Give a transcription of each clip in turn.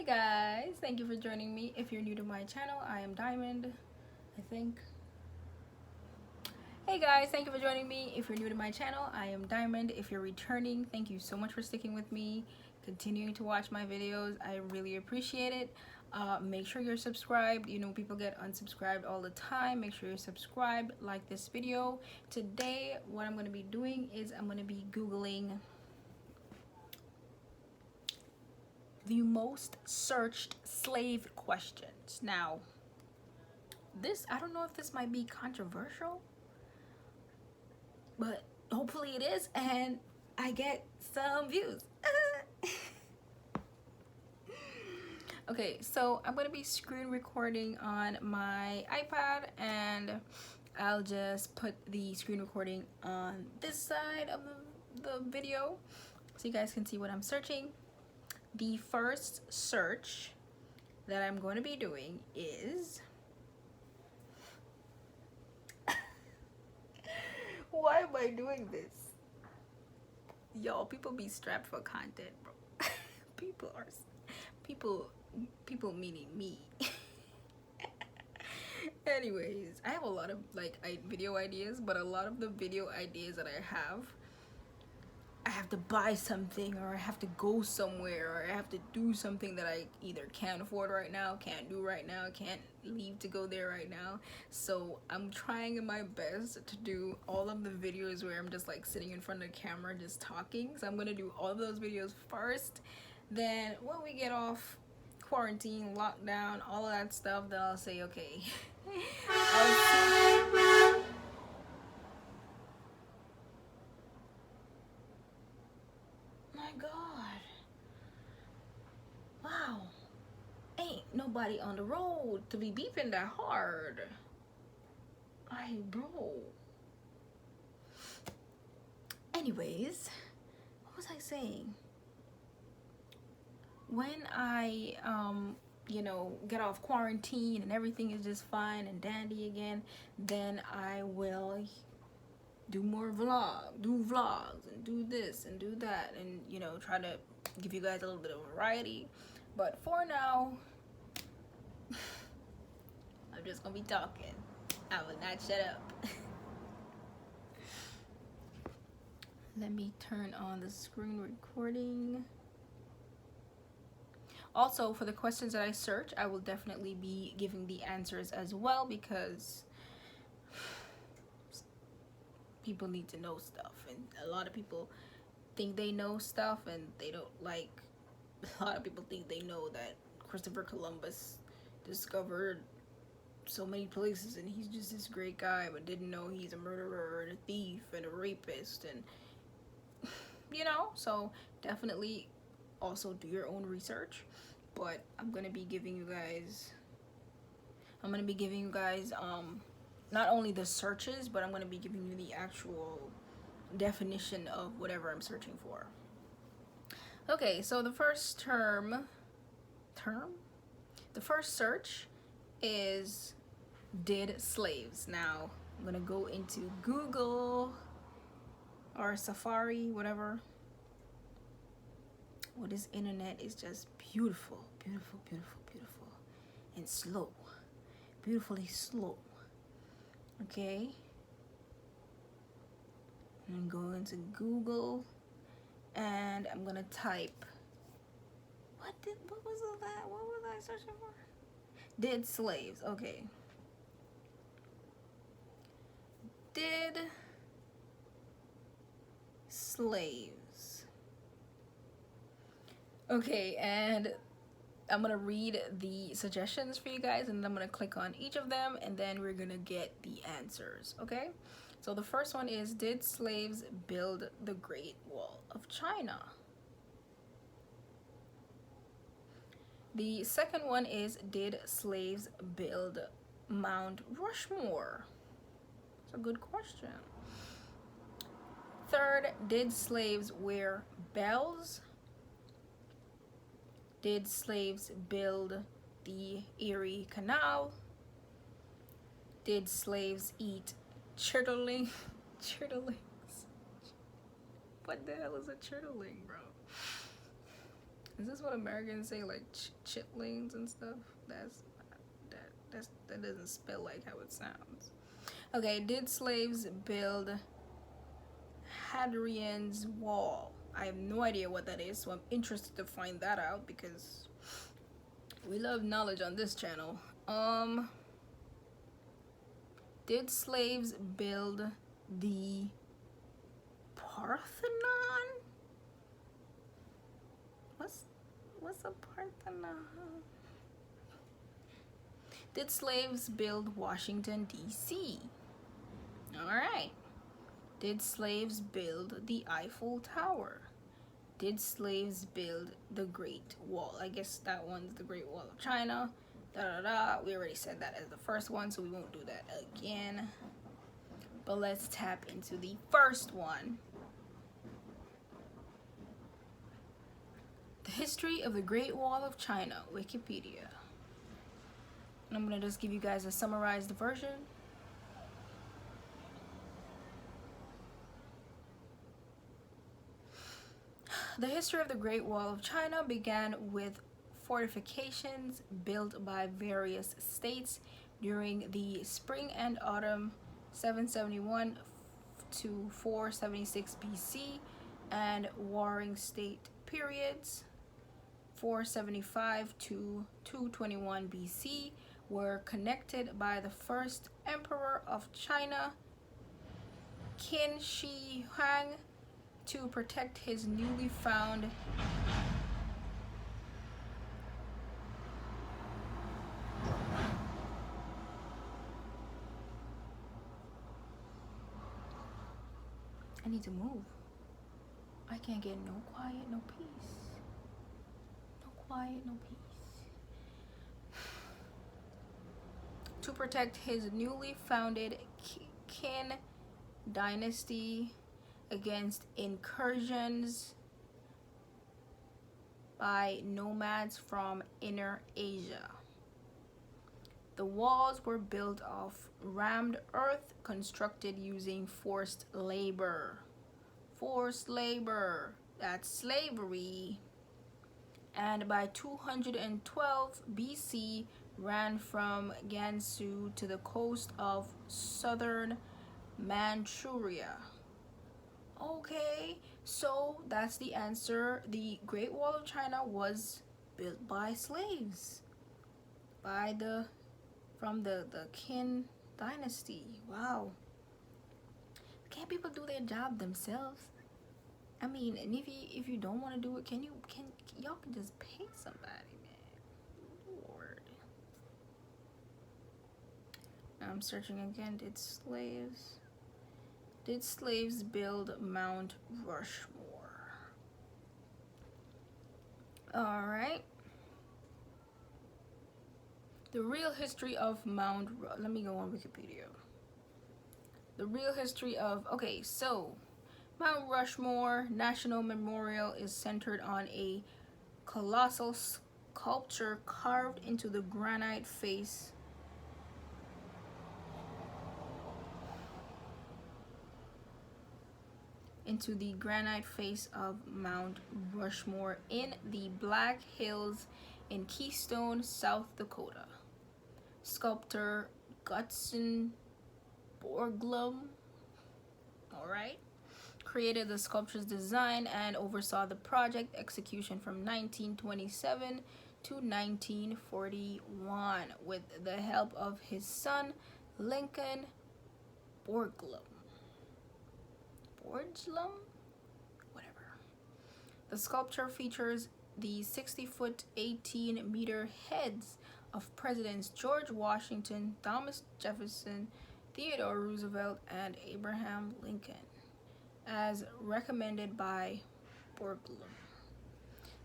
Hey guys, thank you for joining me. If you're new to my channel, I am Diamond, I think. Hey guys, thank you for joining me. If you're new to my channel, I am Diamond. If you're returning, thank you so much for sticking with me, continuing to watch my videos. I really appreciate it. Make sure you're subscribed. You know, people get unsubscribed all the time. Make sure you're subscribed, like this video. Today, what I'm going to be doing is I'm going to be Googling the most searched slave questions. Now, this, I don't know if this might be controversial, but hopefully it is, and I get some views. Okay, so I'm gonna be screen recording on my iPad, and I'll just put the screen recording on this side of the video so you guys can see what I'm searching. The first search that I'm going to be doing is why am I doing this? Y'all, people be strapped for content, bro. people meaning me. Anyways, I have a lot of video ideas, but a lot of the video ideas that I have to buy something, or I have to go somewhere, or I have to do something that I either can't afford right now, can't do right now, can't leave to go there right now. So I'm trying my best to do all of the videos where I'm just like sitting in front of the camera just talking. So I'm gonna do all of those videos first. Then when we get off quarantine, lockdown, all of that stuff, then I'll say, okay. My God. Wow. Ain't nobody on the road to be beeping that hard. Bro. Anyways, what was I saying? When I you know, get off quarantine and everything is just fine and dandy again, then I will do vlogs and do this and do that, and you know, try to give you guys a little bit of variety. But for now, I'm just gonna be talking. I will not shut up. Let me turn on the screen recording. Also, for the questions that I search, I will definitely be giving the answers as well, because people need to know stuff, and a lot of people think they know stuff and they don't. Like, a lot of people think they know that Christopher Columbus discovered so many places and he's just this great guy, but didn't know he's a murderer and a thief and a rapist, and you know. So definitely also do your own research. But I'm gonna be giving you guys not only the searches, but I'm gonna be giving you the actual definition of whatever I'm searching for. Okay, so the first the first search is did slaves. Now I'm gonna go into Google or Safari, whatever. Well, this internet is just beautiful, beautiful, beautiful, beautiful, and slow, beautifully slow. Okay, I'm going into Google, and I'm gonna type. What was that? What was I searching for? Did slaves? Okay. Did slaves? Okay, and I'm gonna read the suggestions for you guys, and then I'm gonna click on each of them, and then we're gonna get the answers. Okay, so the first one is, did slaves build the Great Wall of China? The second one is, did slaves build Mount Rushmore? It's a good question. Third, did slaves wear bells? Did slaves build the Erie Canal? Did slaves eat chitterlings? What the hell is a chitterling, bro? Is this what Americans say, like chitlings and stuff? That doesn't spell like how it sounds. Okay, did slaves build Hadrian's Wall? I have no idea what that is, so I'm interested to find that out because we love knowledge on this channel. Did slaves build the Parthenon? What's a Parthenon? Did slaves build Washington, D.C.? Alright. Did slaves build the Eiffel Tower? Did slaves build the Great Wall? I guess that one's the Great Wall of China. We already said that as the first one, so we won't do that again. But let's tap into the first one. The history of the Great Wall of China, Wikipedia. And I'm gonna just give you guys a summarized version. The history of the Great Wall of China began with fortifications built by various states during the spring and autumn 771 to 476 BC and warring state periods 475 to 221 BC were connected by the first emperor of China, Qin Shi Huang, to protect his newly found I need to move. I can't get no quiet, no peace. No quiet, no peace. To protect his newly founded Qin dynasty against incursions by nomads from Inner Asia. The walls were built of rammed earth constructed using forced labor. Forced labor, that's slavery. And by 212 BC, ran from Gansu to the coast of southern Manchuria. Okay, so that's the answer. The Great Wall of China was built by slaves, from the Qin dynasty. Wow. Can't people do their job themselves? I mean, and if you don't want to do it, y'all can just pay somebody, man. Lord. Now I'm searching again. Did slaves build Mount Rushmore? All right. The real history of let me go on Wikipedia. The real history of, okay, so Mount Rushmore National Memorial is centered on a colossal sculpture carved into the granite face of Mount Rushmore in the Black Hills in Keystone, South Dakota. Sculptor Gutzon Borglum, all right, created the sculpture's design and oversaw the project execution from 1927 to 1941 with the help of his son Lincoln Borglum. Whatever. The sculpture features the 60-foot, 18-meter heads of Presidents George Washington, Thomas Jefferson, Theodore Roosevelt, and Abraham Lincoln, as recommended by Borglum.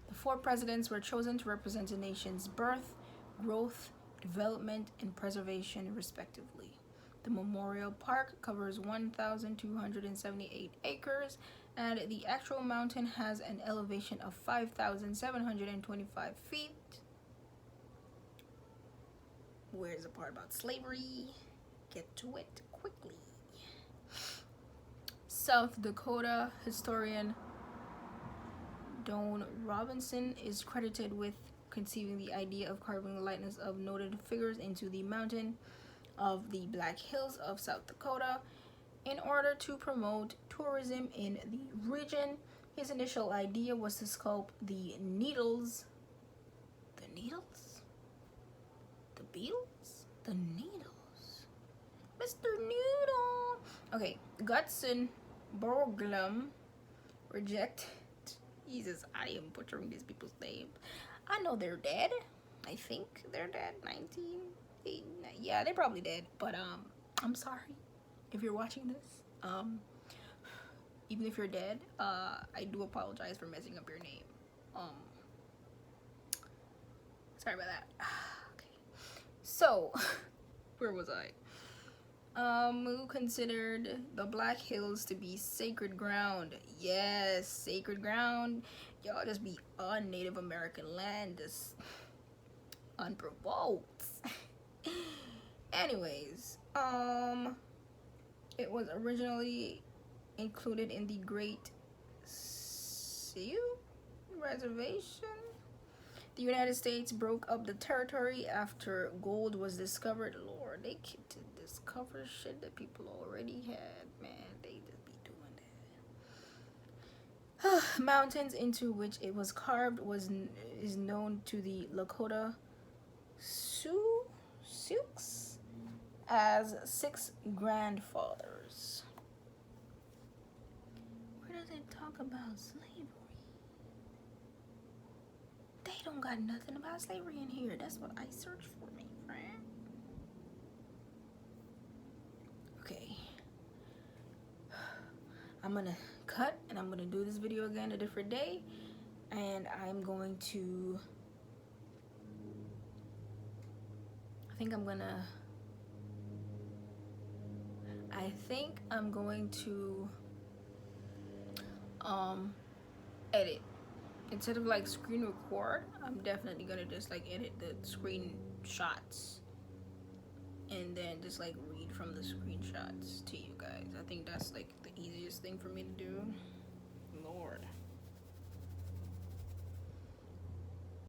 The 4 presidents were chosen to represent the nation's birth, growth, development, and preservation, respectively. The memorial park covers 1,278 acres, and the actual mountain has an elevation of 5,725 feet. Where's the part about slavery? Get to it quickly. South Dakota historian Don Robinson is credited with conceiving the idea of carving the likeness of noted figures into the mountain of the Black Hills of South Dakota in order to promote tourism in the region. His initial idea was to sculpt the needles. The needles? The Beatles? The needles. Mr. Noodle. Okay, Gutson Borglum reject. Jesus, I am butchering these people's names. I know they're dead. I think they're dead. 1989. Yeah, they're probably dead. But I'm sorry if you're watching this. Even if you're dead, I do apologize for messing up your name. Sorry about that. Okay. So, where was I? Who considered the Black Hills to be sacred ground. Yes, sacred ground. Y'all just be on Native American land, just unprovoked. Anyways, it was originally included in the Great Sioux Reservation. The United States broke up the territory after gold was discovered. Lord, they keep to discover shit that people already had. Man, they just be doing that. Mountains into which it was carved is known to the Lakota Sioux as 6 grandfathers. Where does it talk about slavery? They don't got nothing about slavery in here. That's what I searched for, me friend. Okay. I'm gonna cut and I'm gonna do this video again a different day. And I'm going to... I think I'm going to edit. Instead of like screen record, I'm definitely gonna just like edit the screenshots and then just like read from the screenshots to you guys. I think that's like the easiest thing for me to do. Lord.